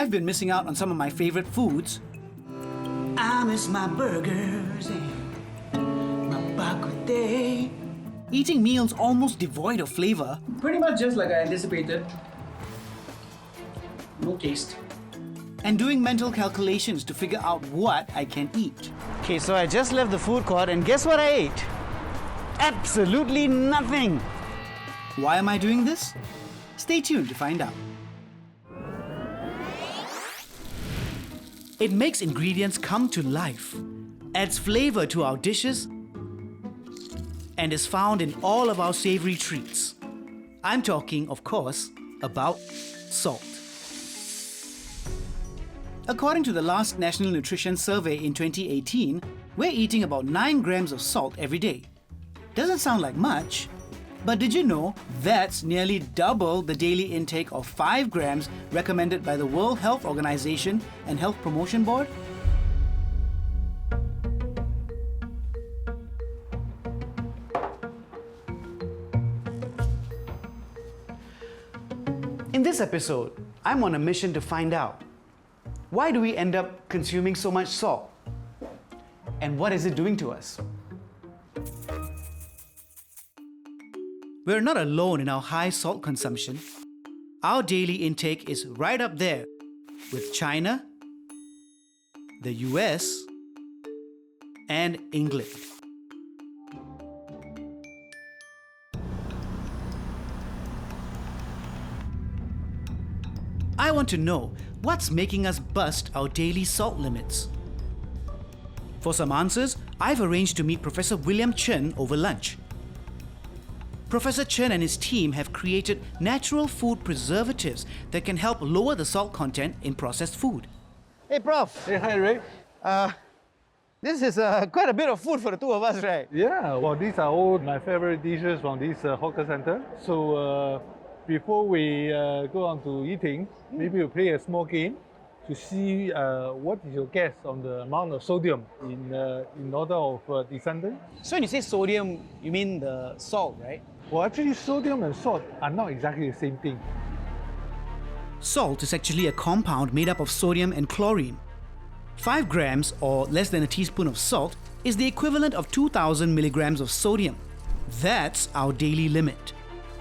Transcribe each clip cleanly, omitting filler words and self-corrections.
I've been missing out on some of my favorite foods. I miss my burgers and my bak kut teh. Eating meals almost devoid of flavor. Pretty much just like I anticipated. No taste. And doing mental calculations to figure out what I can eat. Okay, so I just left the food court and guess what I ate? Absolutely nothing. Why am I doing this? Stay tuned to find out. It makes ingredients come to life, adds flavor to our dishes, and is found in all of our savory treats. I'm talking, of course, about salt. According to the last National Nutrition Survey in 2018, we're eating about 9 grams of salt every day. Doesn't sound like much, but did you know that's nearly double the daily intake of 5 grams recommended by the World Health Organization and Health Promotion Board? In this episode, I'm on a mission to find out, why do we end up consuming so much salt? And what is it doing to us? We're not alone in our high salt consumption. Our daily intake is right up there with China, the US, and England. I want to know what's making us bust our daily salt limits. For some answers, I've arranged to meet Professor William Chen over lunch. Professor Chen and his team have created natural food preservatives that can help lower the salt content in processed food. Hey, Prof. Hey, hi, Ray. This is quite a bit of food for the two of us, right? Yeah, well, these are all my favorite dishes from this hawker center. So before we go on to eating, maybe we'll play a small game to see what is your guess on the amount of sodium in order of descending. So when you say sodium, you mean the salt, right? Well, actually, sodium and salt are not exactly the same thing. Salt is actually a compound made up of sodium and chlorine. 5 grams, or less than a teaspoon of salt, is the equivalent of 2,000 milligrams of sodium. That's our daily limit.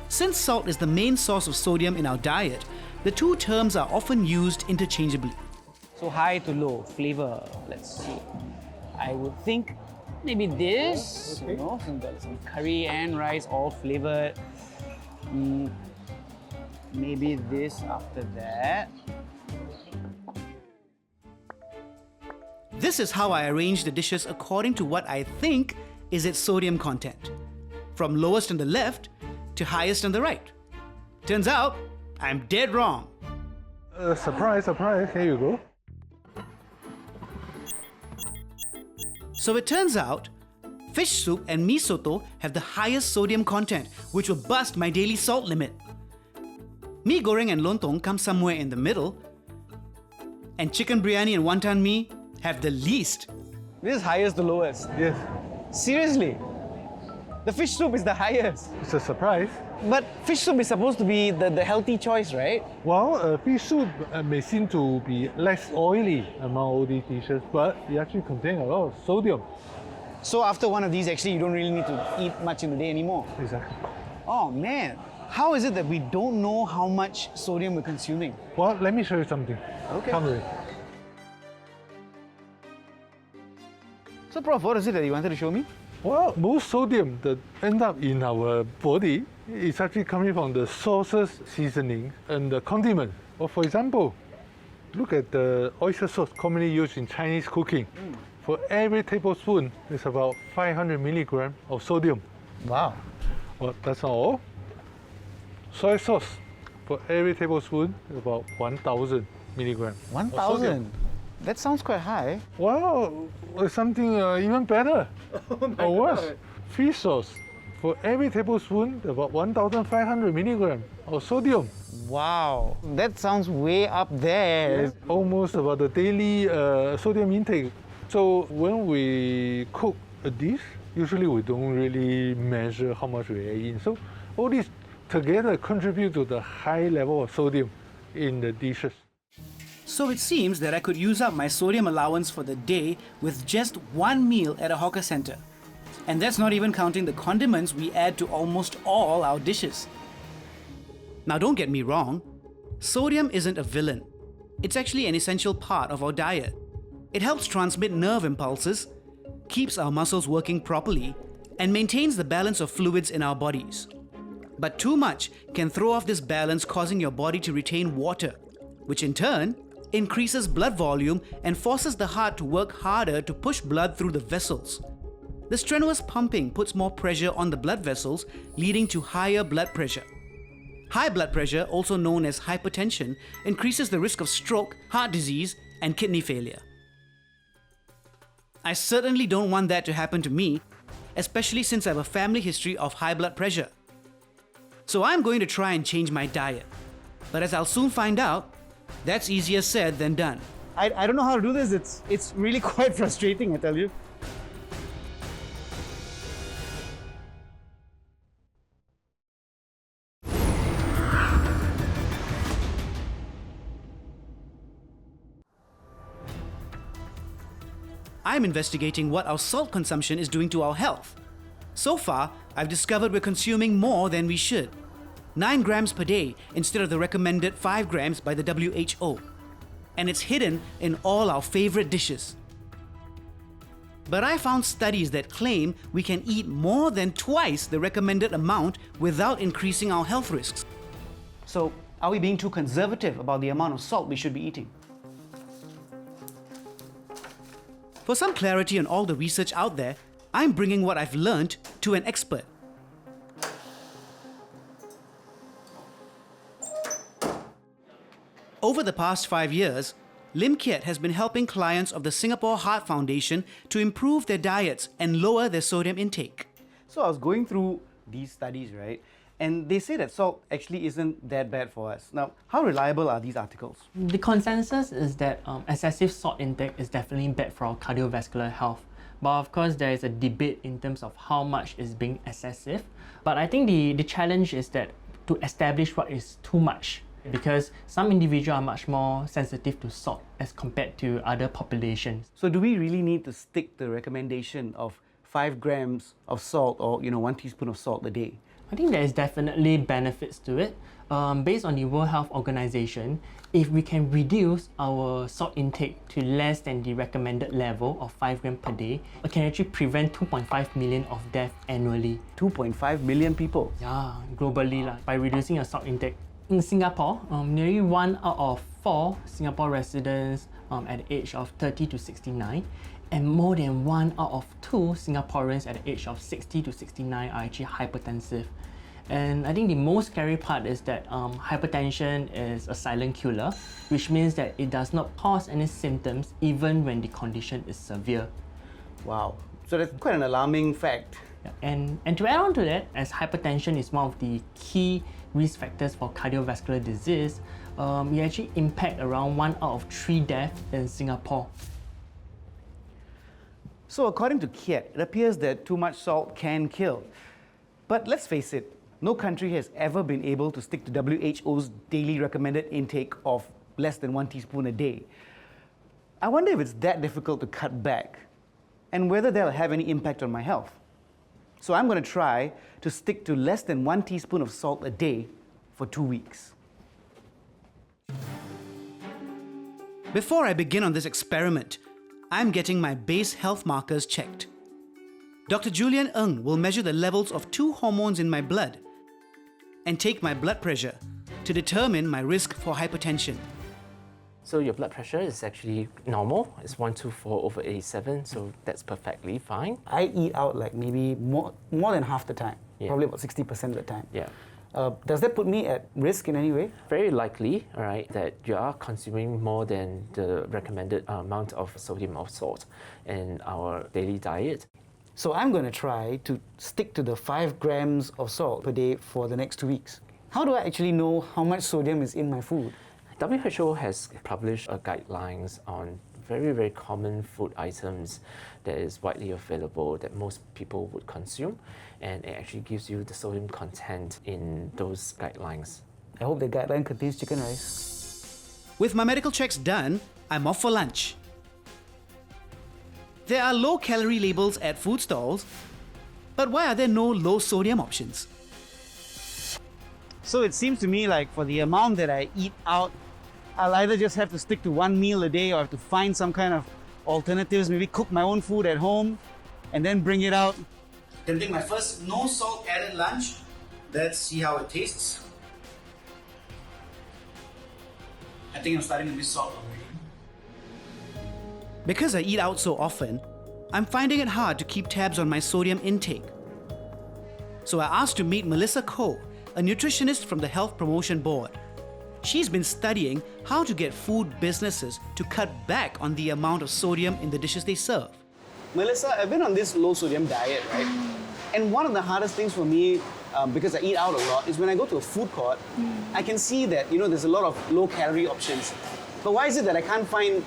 Since salt is the main source of sodium in our diet, the two terms are often used interchangeably. So high to low, flavor, let's see. I would think maybe this, you know, some curry and rice, all flavored. Maybe this after that. This is how I arrange the dishes according to what I think is its sodium content. From lowest on the left to highest on the right. Turns out, I'm dead wrong. Surprise, surprise, here you go. So it turns out, fish soup and mee soto have the highest sodium content, which will bust my daily salt limit. Mee goreng and lontong come somewhere in the middle, and chicken biryani and wonton mee have the least. This is highest to lowest. Yes, Seriously? The fish soup is the highest. it's a surprise. But fish soup is supposed to be the healthy choice, right? Well, fish soup may seem to be less oily among all these dishes, but it actually contains a lot of sodium. So after one of these, actually, you don't really need to eat much in the day anymore. Exactly. Oh man, how is it that we don't know how much sodium we're consuming? Well, let me show you something. Okay. Come with. So Prof, what is it that you wanted to show me? Well, most sodium that end up in our body is actually coming from the sauces, seasoning, and the condiment. Well, for example, look at the oyster sauce commonly used in Chinese cooking. For every tablespoon, there's about 500 milligrams of sodium. Wow. Well, that's not all. Soy sauce, for every tablespoon, about 1,000 milligrams. of 1,000? sodium. That sounds quite high. Well, something even better. Or worse, fish sauce. For every tablespoon, about 1,500 milligrams of sodium. Wow, that sounds way up there. Almost about the daily sodium intake. So when we cook a dish, usually we don't really measure how much we are eating. So all these together contribute to the high level of sodium in the dishes. So it seems that I could use up my sodium allowance for the day with just one meal at a hawker center. And that's not even counting the condiments we add to almost all our dishes. Now don't get me wrong, sodium isn't a villain. It's actually an essential part of our diet. It helps transmit nerve impulses, keeps our muscles working properly, and maintains the balance of fluids in our bodies. But too much can throw off this balance, causing your body to retain water, which in turn increases blood volume and forces the heart to work harder to push blood through the vessels. The strenuous pumping puts more pressure on the blood vessels, leading to higher blood pressure. High blood pressure, also known as hypertension, increases the risk of stroke, heart disease, and kidney failure. I certainly don't want that to happen to me, especially since I have a family history of high blood pressure. So I'm going to try and change my diet. But as I'll soon find out, that's easier said than done. I don't know how to do this. It's really quite frustrating, I tell you. I'm investigating what our salt consumption is doing to our health. So far, I've discovered we're consuming more than we should. 9 grams per day instead of the recommended 5 grams by the WHO. And it's hidden in all our favorite dishes. But I found studies that claim we can eat more than twice the recommended amount without increasing our health risks. So, are we being too conservative about the amount of salt we should be eating? For some clarity on all the research out there, I'm bringing what I've learned to an expert. Over the past 5 years, Lim Kiet has been helping clients of the Singapore Heart Foundation to improve their diets and lower their sodium intake. So I was going through these studies, right? And they say that salt actually isn't that bad for us. Now, how reliable are these articles? The consensus is that excessive salt intake is definitely bad for our cardiovascular health. But of course, there is a debate in terms of how much is being excessive. But I think the challenge is that to establish what is too much, because some individuals are much more sensitive to salt as compared to other populations. So do we really need to stick to the recommendation of 5 grams of salt or 1 teaspoon of salt a day? I think there is definitely benefits to it. Based on the World Health Organization, if we can reduce our salt intake to less than the recommended level of 5 grams per day, it can actually prevent 2.5 million of deaths annually. 2.5 million people. Yeah, globally by reducing your salt intake. In Singapore, nearly 1 out of 4 Singapore residents at the age of 30 to 69 and more than 1 out of 2 Singaporeans at the age of 60 to 69 are actually hypertensive. And I think the most scary part is that hypertension is a silent killer, which means that it does not cause any symptoms even when the condition is severe. Wow. So that's quite an alarming fact. Yeah. And to add on to that, as hypertension is one of the key risk factors for cardiovascular disease, it actually impacts around 1 out of 3 deaths in Singapore. So according to Kiet, it appears that too much salt can kill. But let's face it, no country has ever been able to stick to WHO's daily recommended intake of less than 1 teaspoon a day. I wonder if it's that difficult to cut back and whether that'll have any impact on my health. So I'm going to try to stick to less than 1 teaspoon of salt a day for 2 weeks. Before I begin on this experiment, I'm getting my base health markers checked. Dr. Julian Ng will measure the levels of 2 hormones in my blood and take my blood pressure to determine my risk for hypertension. So your blood pressure is actually normal. It's 124/87, so that's perfectly fine. I eat out like maybe more than half the time, Yeah. probably about 60% of the time. Yeah. Does that put me at risk in any way? Very likely, all right, that you are consuming more than the recommended amount of sodium or salt in our daily diet. So I'm going to try to stick to the 5 grams of salt per day for the next 2 weeks. How do I actually know how much sodium is in my food? WHO has published guidelines on very, very common food items that is widely available that most people would consume, and it actually gives you the sodium content in those guidelines. I hope the guideline contains chicken rice. With my medical checks done, I'm off for lunch. There are low-calorie labels at food stalls, but why are there no low-sodium options? So it seems to me like for the amount that I eat out, I'll either just have to stick to one meal a day or have to find some kind of alternatives, maybe cook my own food at home and then bring it out. Can take my first no salt added lunch. Let's see how it tastes. I think I'm starting to miss salt already. Because I eat out so often, I'm finding it hard to keep tabs on my sodium intake. So I asked to meet Melissa Koh, a nutritionist from the Health Promotion Board. She's been studying how to get food businesses to cut back on the amount of sodium in the dishes they serve. Melissa, I've been on this low sodium diet, right? And one of the hardest things for me, because I eat out a lot, is when I go to a food court, I can see that, there's a lot of low calorie options. But why is it that I can't find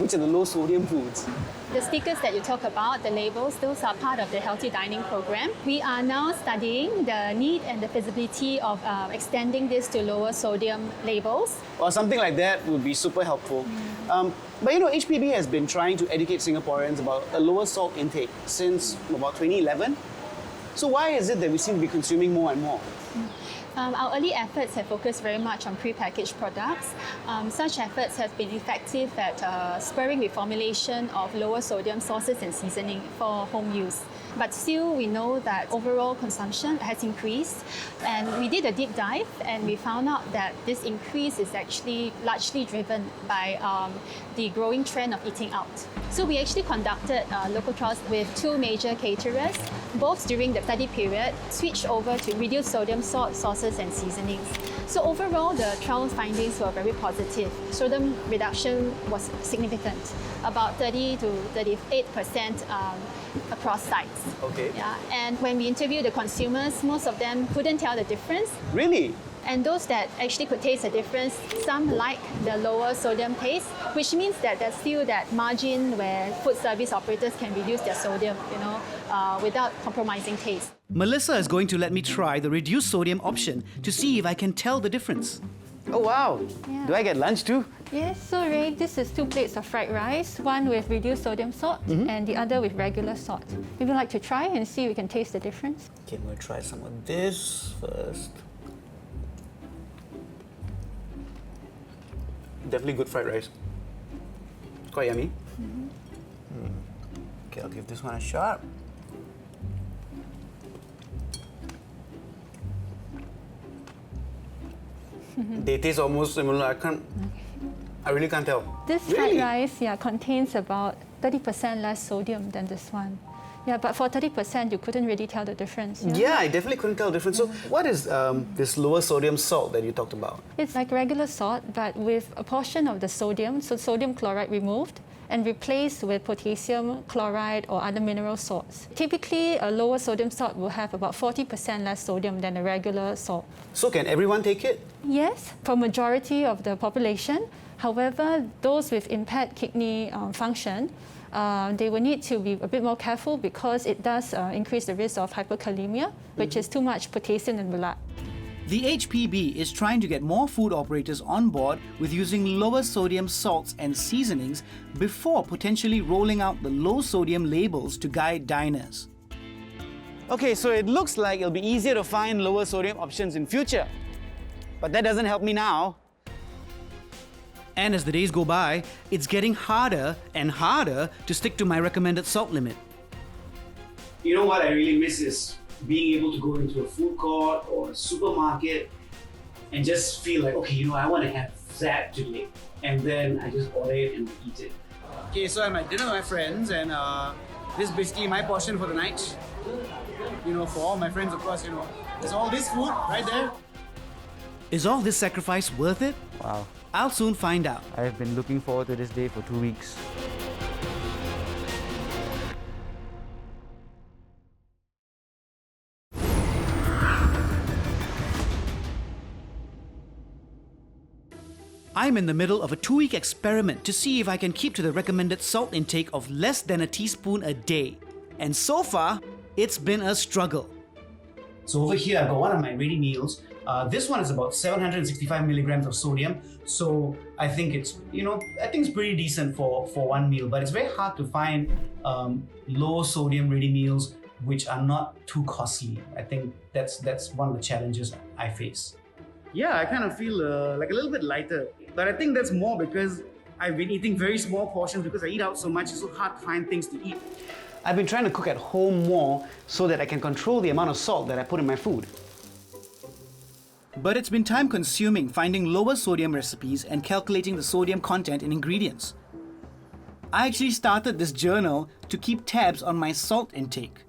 which are the low sodium foods? The stickers that you talk about, the labels, those are part of the healthy dining program. We are now studying the need and the feasibility of extending this to lower sodium labels. Or something like that would be super helpful. But HPB has been trying to educate Singaporeans about a lower salt intake since about 2011. So why is it that we seem to be consuming more and more? Our early efforts have focused very much on prepackaged products. Such efforts have been effective at spurring reformulation of lower sodium sauces and seasoning for home use. But still, we know that overall consumption has increased. And we did a deep dive and we found out that this increase is actually largely driven by the growing trend of eating out. So we actually conducted local trials with 2 major caterers. Both during the study period switched over to reduced sodium salt, sauces and seasonings. So overall, the trial findings were very positive. Sodium reduction was significant, about 30 to 38% across sites. Okay. Yeah, and when we interviewed the consumers, most of them couldn't tell the difference. Really? And those that actually could taste the difference, some like the lower sodium taste, which means that there's still that margin where food service operators can reduce their sodium, without compromising taste. Melissa is going to let me try the reduced sodium option to see if I can tell the difference. Oh wow! Yeah. Do I get lunch too? Yes, so Ray, this is 2 plates of fried rice, one with reduced sodium salt and the other with regular salt. Would you like to try and see if we can taste the difference? Okay, I'm going to try some of this first. Definitely good fried rice. It's quite yummy. Okay, I'll give this one a shot. They taste almost similar. I really can't tell. This Really? fried rice, contains about 30% less sodium than this one. Yeah, but for 30%, you couldn't really tell the difference. Yeah, I definitely couldn't tell the difference. So, what is this lower sodium salt that you talked about? It's like regular salt, but with a portion of the sodium, so sodium chloride removed, and replaced with potassium chloride or other mineral salts. Typically, a lower sodium salt will have about 40% less sodium than a regular salt. So, can everyone take it? Yes, for majority of the population. However, those with impaired kidney function, they will need to be a bit more careful because it does increase the risk of hyperkalemia, which is too much potassium in blood. The HPB is trying to get more food operators on board with using lower sodium salts and seasonings before potentially rolling out the low sodium labels to guide diners. Okay, so it looks like it'll be easier to find lower sodium options in future. But that doesn't help me now. And as the days go by, it's getting harder and harder to stick to my recommended salt limit. You know what I really miss is being able to go into a food court or a supermarket and just feel like, okay, I want to have that today. And then I just order it and eat it. Okay, so I'm at dinner with my friends and this is basically my portion for the night. For all my friends, of course, there's all this food right there. Is all this sacrifice worth it? Wow. I'll soon find out. I've been looking forward to this day for 2 weeks. I'm in the middle of a 2-week experiment to see if I can keep to the recommended salt intake of less than a teaspoon a day. And so far, it's been a struggle. So over here, I've got one of my ready meals. This one is about 765 milligrams of sodium. So I think it's, I think it's pretty decent for one meal, but it's very hard to find low sodium ready meals which are not too costly. I think that's one of the challenges I face. Yeah, I kind of feel like a little bit lighter, but I think that's more because I've been eating very small portions because I eat out so much. It's so hard to find things to eat. I've been trying to cook at home more so that I can control the amount of salt that I put in my food. But it's been time consuming finding lower sodium recipes and calculating the sodium content in ingredients. I actually started this journal to keep tabs on my salt intake.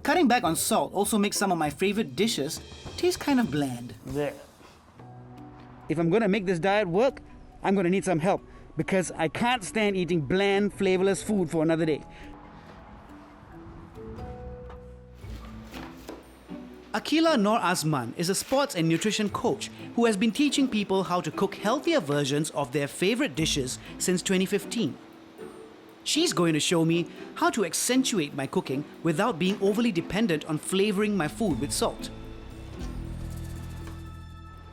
Cutting back on salt also makes some of my favorite dishes taste kind of bland. If I'm gonna make this diet work, I'm gonna need some help because I can't stand eating bland, flavorless food for another day. Akila Noor Azman is a sports and nutrition coach who has been teaching people how to cook healthier versions of their favorite dishes since 2015. She's going to show me how to accentuate my cooking without being overly dependent on flavoring my food with salt.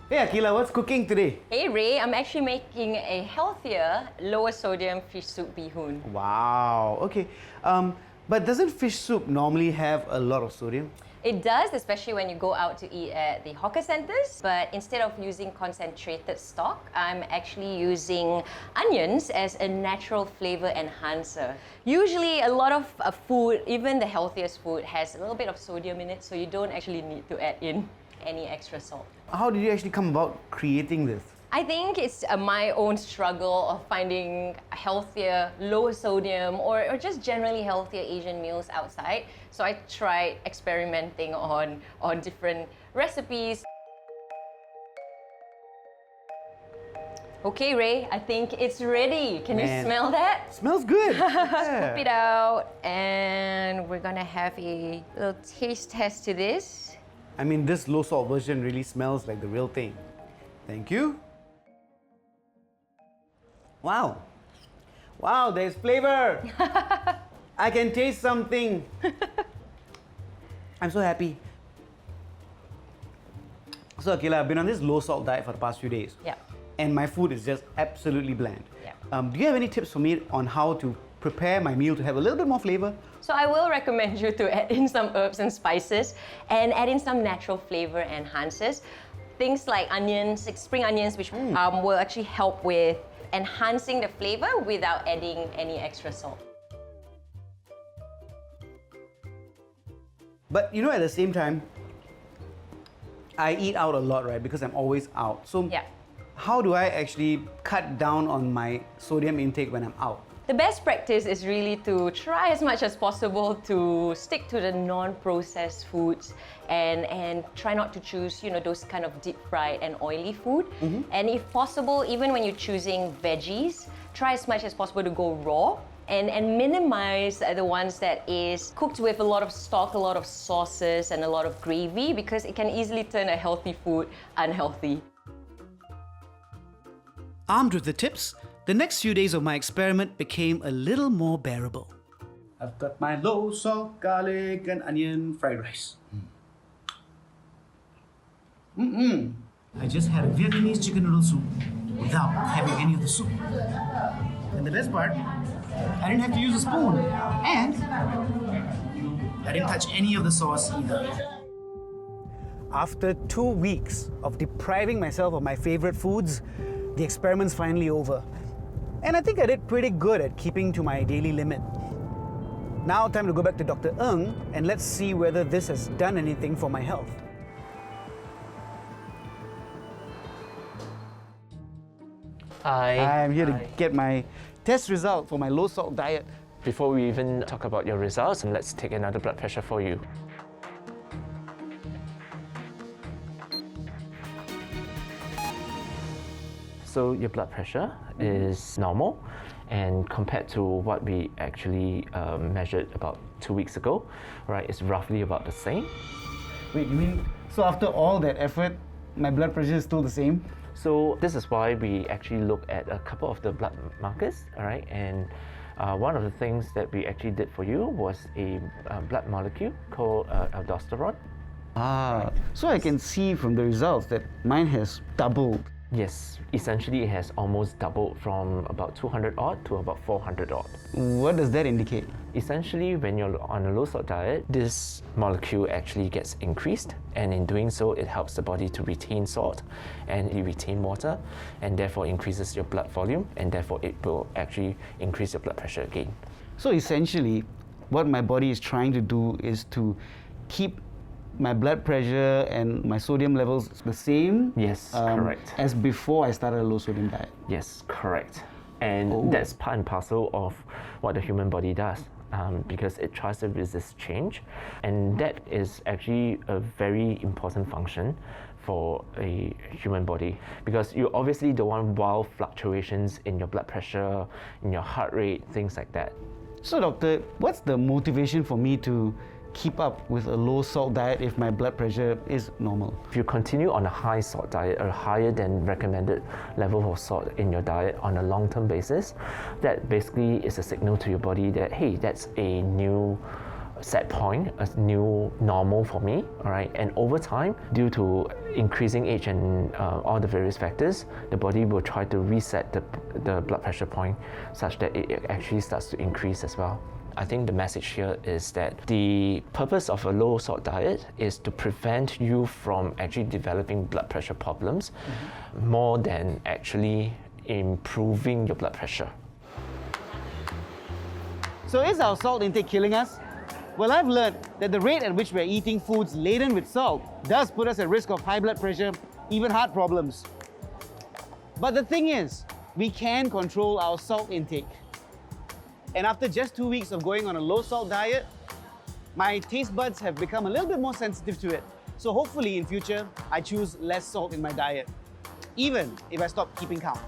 Hey Akila, what's cooking today? Hey Ray, I'm actually making a healthier, lower sodium fish soup bee hoon. Wow, okay. But doesn't fish soup normally have a lot of sodium? It does, especially when you go out to eat at the hawker centres. But instead of using concentrated stock, I'm actually using onions as a natural flavour enhancer. Usually, a lot of food, even the healthiest food, has a little bit of sodium in it, so you don't actually need to add in any extra salt. How did you actually come about creating this? I think it's my own struggle of finding healthier, lower sodium, or just generally healthier Asian meals outside. So I tried experimenting on different recipes. Okay, Ray, I think it's ready. Can you smell that? Smells good. Scoop it out, and we're gonna have a little taste test to this. I mean, this low salt version really smells like the real thing. Thank you. Wow. Wow, there's flavor. I can taste something. I'm so happy. So Akila, I've been on this low salt diet for the past few days. Yeah. And my food is just absolutely bland. Yeah. Do you have any tips for me on how to prepare my meal to have a little bit more flavor? So I will recommend you to add in some herbs and spices and add in some natural flavor enhancers. Things like onions, like spring onions, which will actually help with enhancing the flavor without adding any extra salt. But at the same time, I eat out a lot, right? Because I'm always out. So how do I actually cut down on my sodium intake when I'm out? The best practice is really to try as much as possible to stick to the non-processed foods and try not to choose, those kind of deep-fried and oily food. And if possible, even when you're choosing veggies, try as much as possible to go raw and minimize the ones that is cooked with a lot of stock, a lot of sauces, and a lot of gravy, because it can easily turn a healthy food unhealthy. Armed with the tips, the next few days of my experiment became a little more bearable. I've got my low salt, garlic and onion fried rice. I just had a Vietnamese chicken noodle soup without having any of the soup. And the best part, I didn't have to use a spoon. And I didn't touch any of the sauce either. After 2 weeks of depriving myself of my favorite foods, the experiment's finally over. And I think I did pretty good at keeping to my daily limit. Now time to go back to Dr. Ng and let's see whether this has done anything for my health. I'm here to get my test result for my low salt diet. Before we even talk about your results, let's take another blood pressure for you. So your blood pressure is normal, and compared to what we actually measured about 2 weeks ago, right, it's roughly about the same. Wait, you mean, so after all that effort, my blood pressure is still the same? So this is why we actually look at a couple of the blood markers, all right, and one of the things that we actually did for you was a blood molecule called aldosterone. Ah, so I can see from the results that mine has doubled. Yes, essentially it has almost doubled from about 200 odd to about 400 odd. What does that indicate? Essentially, when you're on a low salt diet, this molecule actually gets increased, and in doing so, it helps the body to retain salt and you retain water, and therefore increases your blood volume, and therefore it will actually increase your blood pressure again. So essentially, what my body is trying to do is to keep my blood pressure and my sodium levels the same. Yes, correct. As before I started a low sodium diet. Yes, correct. And that's part and parcel of what the human body does. Because it tries to resist change, and that is actually a very important function for a human body, because you obviously don't want wild fluctuations in your blood pressure, in your heart rate, things like that. So doctor, what's the motivation for me to keep up with a low salt diet if my blood pressure is normal? If you continue on a high salt diet, a higher than recommended level of salt in your diet on a long-term basis, that basically is a signal to your body that, hey, that's a new set point, a new normal for me, all right? And over time, due to increasing age and all the various factors, the body will try to reset the blood pressure point such that it actually starts to increase as well. I think the message here is that the purpose of a low salt diet is to prevent you from actually developing blood pressure problems more than actually improving your blood pressure. So is our salt intake killing us? Well, I've learned that the rate at which we're eating foods laden with salt does put us at risk of high blood pressure, even heart problems. But the thing is, we can control our salt intake. And after just 2 weeks of going on a low salt diet, my taste buds have become a little bit more sensitive to it. So hopefully in future, I choose less salt in my diet, even if I stop keeping count.